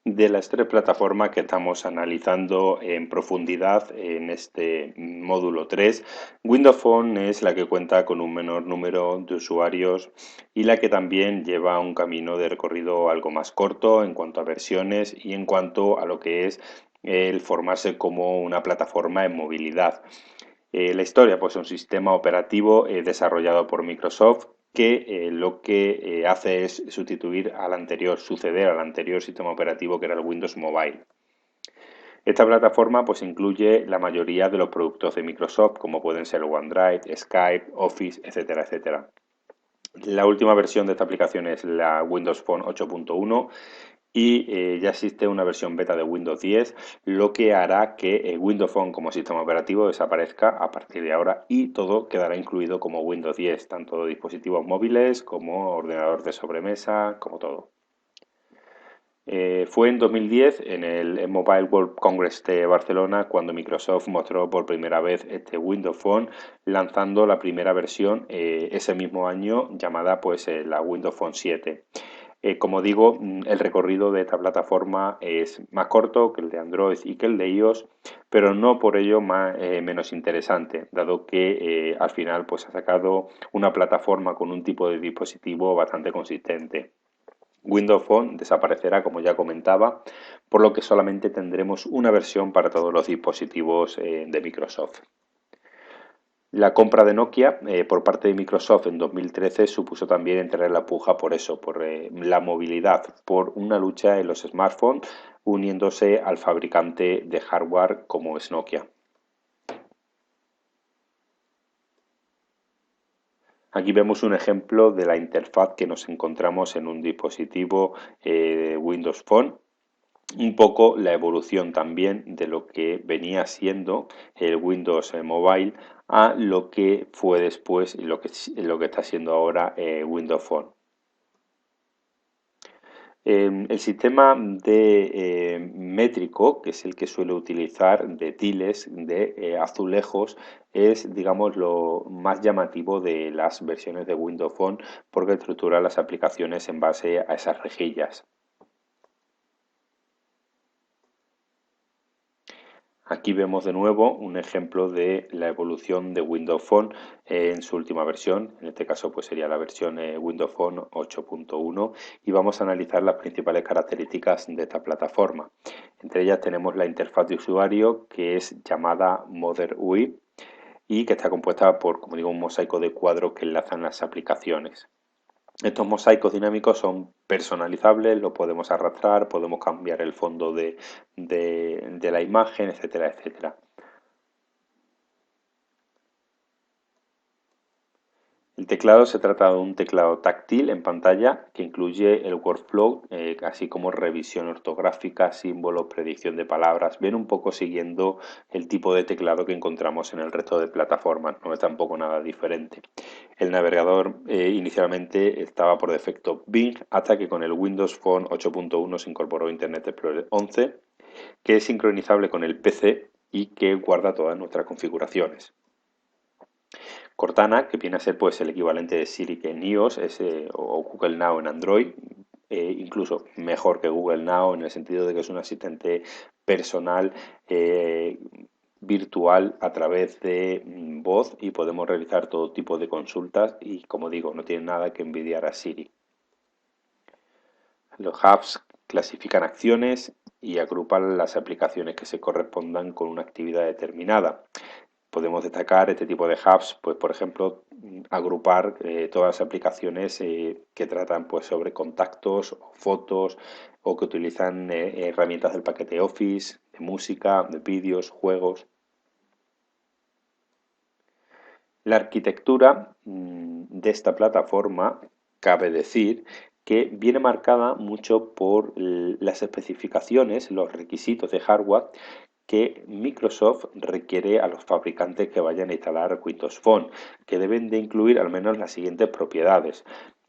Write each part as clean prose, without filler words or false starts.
De las tres plataformas que estamos analizando en profundidad en este módulo 3, Windows Phone es la que cuenta con un menor número de usuarios y la que también lleva un camino de recorrido algo más corto en cuanto a versiones y en cuanto a lo que es el formarse como una plataforma en movilidad. La historia, pues un sistema operativo desarrollado por Microsoft que lo que hace es sustituir al anterior, suceder al anterior sistema operativo que era el Windows Mobile. Esta plataforma pues incluye la mayoría de los productos de Microsoft, como pueden ser OneDrive, Skype, Office, etcétera, etcétera. La última versión de esta aplicación es la Windows Phone 8.1 y ya existe una versión beta de Windows 10, lo que hará que Windows Phone como sistema operativo desaparezca a partir de ahora y todo quedará incluido como Windows 10, tanto dispositivos móviles como ordenador de sobremesa, como todo. Fue en 2010, en el Mobile World Congress de Barcelona, cuando Microsoft mostró por primera vez este Windows Phone, lanzando la primera versión ese mismo año, llamada pues la Windows Phone 7. Como digo, el recorrido de esta plataforma es más corto que el de Android y que el de iOS, pero no por ello menos interesante, dado que al final pues, ha sacado una plataforma con un tipo de dispositivo bastante consistente. Windows Phone desaparecerá, como ya comentaba, por lo que solamente tendremos una versión para todos los dispositivos de Microsoft. La compra de Nokia por parte de Microsoft en 2013 supuso también entrar en la puja por eso, por la movilidad, por una lucha en los smartphones, uniéndose al fabricante de hardware como es Nokia. Aquí vemos un ejemplo de la interfaz que nos encontramos en un dispositivo Windows Phone, un poco la evolución también de lo que venía siendo el Windows Mobile a lo que fue después y lo que está siendo ahora Windows Phone. El sistema de métrico, que es el que suele utilizar de tiles, de azulejos, es, digamos, lo más llamativo de las versiones de Windows Phone porque estructura las aplicaciones en base a esas rejillas. Aquí vemos de nuevo un ejemplo de la evolución de Windows Phone en su última versión, en este caso pues sería la versión Windows Phone 8.1 y vamos a analizar las principales características de esta plataforma. Entre ellas tenemos la interfaz de usuario que es llamada Mother UI y que está compuesta por, como digo, un mosaico de cuadros que enlazan las aplicaciones. Estos mosaicos dinámicos son personalizables, los podemos arrastrar, podemos cambiar el fondo de la imagen, etcétera, etcétera. El teclado se trata de un teclado táctil en pantalla que incluye el workflow, así como revisión ortográfica, símbolos, predicción de palabras. Ven un poco siguiendo el tipo de teclado que encontramos en el resto de plataformas, no es tampoco nada diferente. El navegador inicialmente estaba por defecto Bing hasta que con el Windows Phone 8.1 se incorporó Internet Explorer 11, que es sincronizable con el PC y que guarda todas nuestras configuraciones. Cortana, que viene a ser pues el equivalente de Siri en iOS o Google Now en Android, incluso mejor que Google Now en el sentido de que es un asistente personal virtual a través de voz y podemos realizar todo tipo de consultas y como digo, no tiene nada que envidiar a Siri. Los hubs clasifican acciones y agrupan las aplicaciones que se correspondan con una actividad determinada. Podemos destacar este tipo de hubs, pues por ejemplo, agrupar todas las aplicaciones que tratan pues sobre contactos, fotos o que utilizan herramientas del paquete Office, de música, de vídeos, juegos. La arquitectura de esta plataforma, cabe decir, que viene marcada mucho por las especificaciones, los requisitos de hardware que Microsoft requiere a los fabricantes que vayan a instalar Windows Phone, que deben de incluir al menos las siguientes propiedades.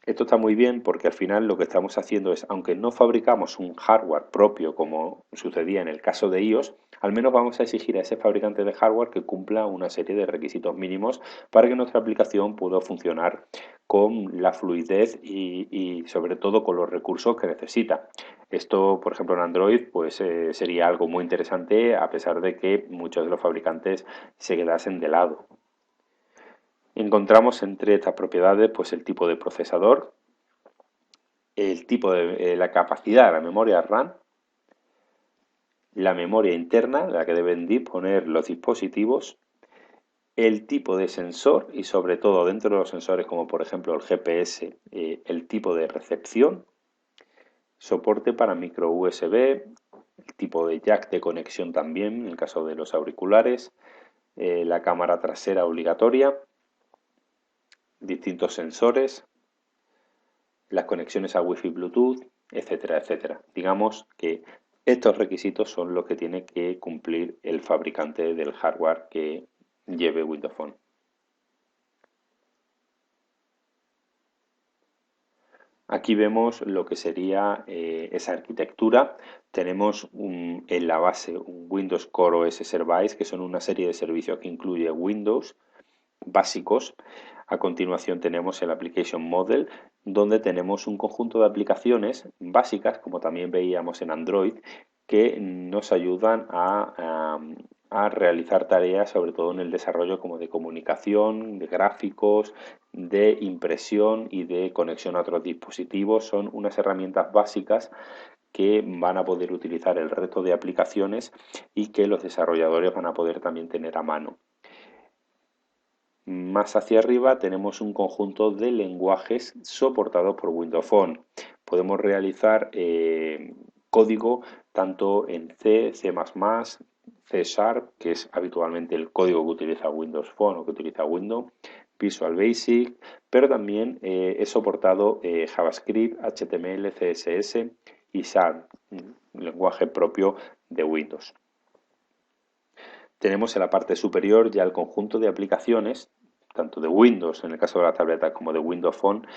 Esto está muy bien porque al final lo que estamos haciendo es, aunque no fabricamos un hardware propio como sucedía en el caso de iOS, al menos vamos a exigir a ese fabricante de hardware que cumpla una serie de requisitos mínimos para que nuestra aplicación pueda funcionar con la fluidez y sobre todo con los recursos que necesita. Esto, por ejemplo, en Android, pues sería algo muy interesante a pesar de que muchos de los fabricantes se quedasen de lado. Encontramos entre estas propiedades pues el tipo de procesador, el tipo de la capacidad de la memoria RAM, la memoria interna, la que deben disponer los dispositivos, el tipo de sensor y sobre todo dentro de los sensores como por ejemplo el GPS, el tipo de recepción, soporte para micro USB, el tipo de jack de conexión también en el caso de los auriculares, la cámara trasera obligatoria, distintos sensores, las conexiones a Wi-Fi, Bluetooth, etcétera, etcétera. Digamos que estos requisitos son los que tiene que cumplir el fabricante del hardware que lleve Windows Phone. Aquí vemos lo que sería esa arquitectura. Tenemos en la base un Windows Core OS Service, que son una serie de servicios que incluye Windows básicos. A continuación tenemos el Application Model, donde tenemos un conjunto de aplicaciones básicas, como también veíamos en Android, que nos ayudan a realizar tareas, sobre todo en el desarrollo como de comunicación, de gráficos, de impresión y de conexión a otros dispositivos. Son unas herramientas básicas que van a poder utilizar el resto de aplicaciones y que los desarrolladores van a poder también tener a mano. Más hacia arriba tenemos un conjunto de lenguajes soportados por Windows Phone. Podemos realizar código tanto en C, C++, C Sharp, que es habitualmente el código que utiliza Windows Phone o que utiliza Windows, Visual Basic, pero también es soportado JavaScript, HTML, CSS y Sharp, un lenguaje propio de Windows. Tenemos en la parte superior ya el conjunto de aplicaciones, tanto de Windows en el caso de la tableta como de Windows Phone,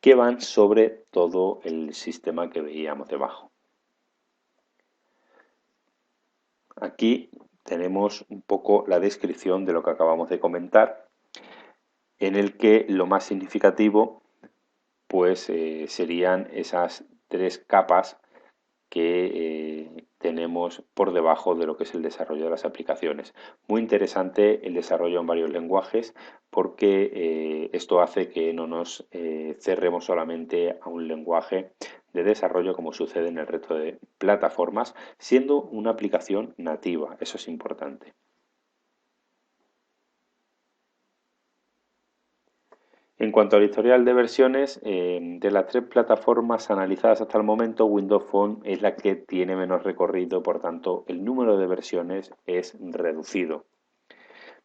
que van sobre todo el sistema que veíamos debajo. Aquí tenemos un poco la descripción de lo que acabamos de comentar, en el que lo más significativo pues serían esas tres capas que tenemos por debajo de lo que es el desarrollo de las aplicaciones. Muy interesante el desarrollo en varios lenguajes porque esto hace que no nos cerremos solamente a un lenguaje de desarrollo como sucede en el resto de plataformas, siendo una aplicación nativa. Eso es importante. En cuanto al historial de versiones, de las tres plataformas analizadas hasta el momento, Windows Phone es la que tiene menos recorrido, por tanto, el número de versiones es reducido.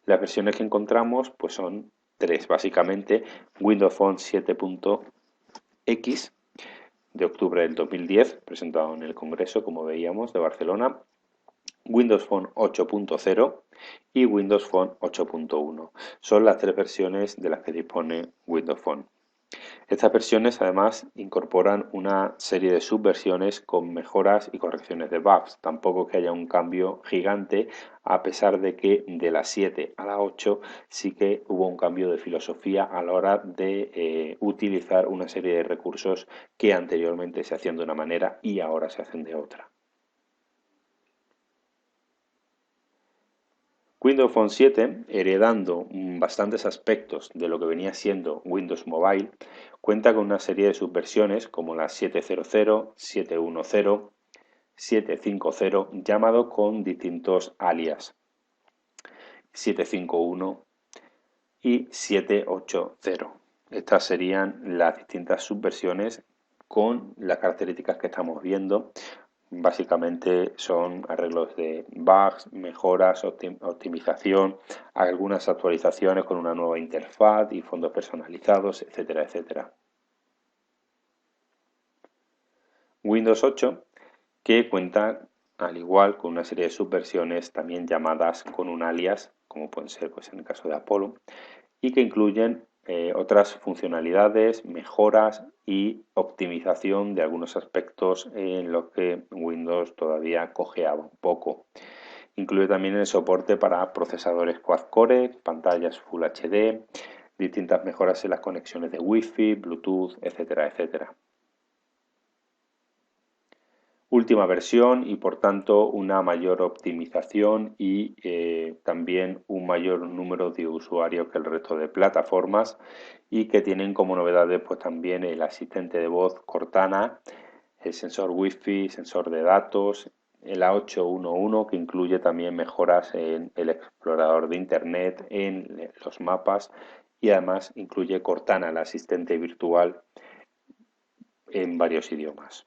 Las versiones que encontramos pues son tres, básicamente, Windows Phone 7.x de octubre del 2010, presentado en el Congreso, como veíamos, de Barcelona, Windows Phone 8.0 y Windows Phone 8.1. Son las tres versiones de las que dispone Windows Phone. Estas versiones además incorporan una serie de subversiones con mejoras y correcciones de bugs. Tampoco que haya un cambio gigante, a pesar de que de la 7 a la 8 sí que hubo un cambio de filosofía a la hora de utilizar una serie de recursos que anteriormente se hacían de una manera y ahora se hacen de otra. Windows Phone 7, heredando bastantes aspectos de lo que venía siendo Windows Mobile, cuenta con una serie de subversiones como la 7.00, 7.10, 7.50, llamado con distintos alias, 7.51 y 7.80. Estas serían las distintas subversiones con las características que estamos viendo. Básicamente son arreglos de bugs, mejoras, optimización, algunas actualizaciones con una nueva interfaz y fondos personalizados, etcétera, etcétera. Windows 8, que cuenta al igual con una serie de subversiones también llamadas con un alias, como pueden ser pues, en el caso de Apollo, y que incluyen otras funcionalidades, mejoras y optimización de algunos aspectos en los que Windows todavía cojeaba un poco. Incluye también el soporte para procesadores quad-core, pantallas Full HD, distintas mejoras en las conexiones de Wi-Fi, Bluetooth, etcétera, etcétera. última versión y por tanto una mayor optimización y también un mayor número de usuarios que el resto de plataformas, y que tienen como novedades pues también el asistente de voz Cortana, el sensor Wi-Fi, sensor de datos, el A811 que incluye también mejoras en el explorador de Internet, en los mapas, y además incluye Cortana, el asistente virtual, en varios idiomas.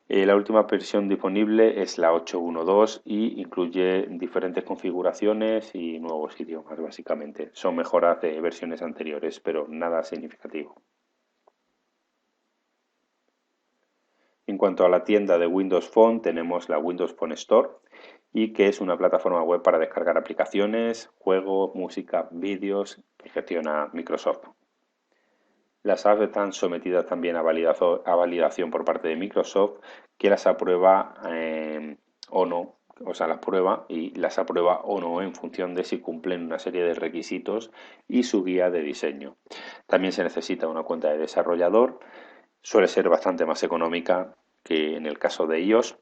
La última versión disponible es la 8.1.2 y incluye diferentes configuraciones y nuevos idiomas, básicamente. Son mejoras de versiones anteriores, pero nada significativo. En cuanto a la tienda de Windows Phone, tenemos la Windows Phone Store, y que es una plataforma web para descargar aplicaciones, juegos, música, vídeos que gestiona Microsoft. Las apps están sometidas también a validación por parte de Microsoft, que las aprueba o no, o sea, las prueba y las aprueba o no en función de si cumplen una serie de requisitos y su guía de diseño. También se necesita una cuenta de desarrollador, suele ser bastante más económica que en el caso de iOS.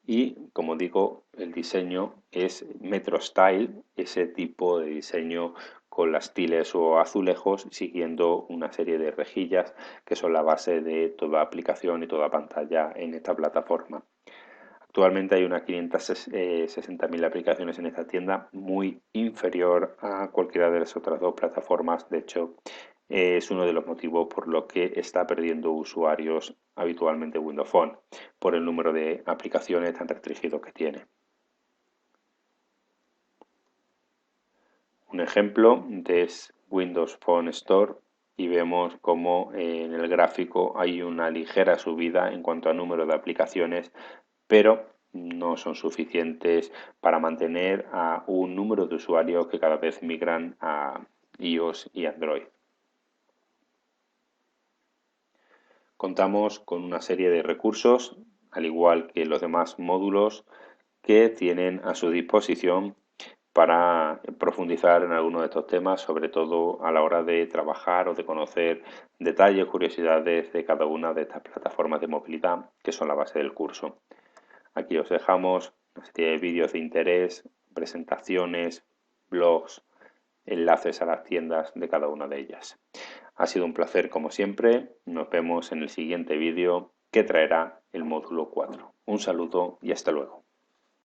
Y como digo, el diseño es Metro Style, ese tipo de diseño con las tiles o azulejos, siguiendo una serie de rejillas que son la base de toda aplicación y toda pantalla en esta plataforma. Actualmente hay unas 560.000 aplicaciones en esta tienda, muy inferior a cualquiera de las otras dos plataformas. De hecho, es uno de los motivos por los que está perdiendo usuarios habitualmente Windows Phone, por el número de aplicaciones tan restringido que tiene. Un ejemplo es Windows Phone Store, y vemos como en el gráfico hay una ligera subida en cuanto a número de aplicaciones, pero no son suficientes para mantener a un número de usuarios que cada vez migran a iOS y Android. Contamos con una serie de recursos, al igual que los demás módulos, que tienen a su disposición para profundizar en alguno de estos temas, sobre todo a la hora de trabajar o de conocer detalles, curiosidades de cada una de estas plataformas de movilidad que son la base del curso. Aquí os dejamos una serie de vídeos de interés, presentaciones, blogs, enlaces a las tiendas de cada una de ellas. Ha sido un placer como siempre. Nos vemos en el siguiente vídeo que traerá el módulo 4. Un saludo y hasta luego.